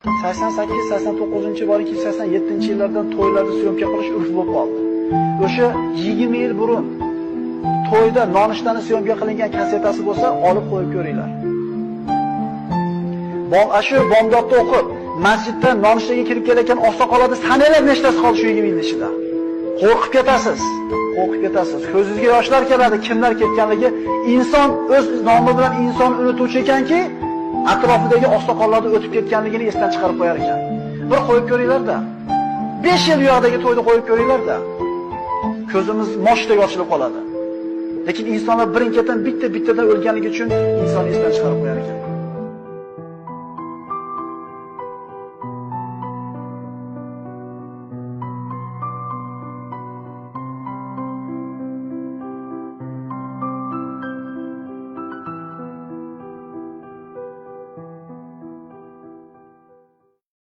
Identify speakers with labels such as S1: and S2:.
S1: 88-89 balki 87-yillardan to'ylarda syomka qilish urf bo'lib qoldi. O'sha 20 yil burun to'yda nonushtani syomka qilingan kasetasi bo'lsa, olib qo'yib ko'ringlar. Shu bomdodda o'qib, masjiddan nonushtaga kirib kelayotgan oqsoqollarni sanalab nechtasi qoldi shu 20 yil ichida. Qo'rqib ketasiz. Qo'rqib ketasiz. Ko'zingizga yoshlar keladi, kimlar ketganligi. Inson o'z nomi bilan inson unutuvchi ekanki, atrofidagi oqsoqollarni o'tib ketganligini esdan chiqarib qo'yar ekan. Bir qo'yib ko'ringlar-da. 5 yil yo'qdagi to'yda qo'yib ko'ringlar-da. Ko'zimiz moshdek ochilib qoladi. Lekin insonlar birin-ketin bitta-bittadan o'lganligi uchun inson esdan chiqarib qo'yar ekan.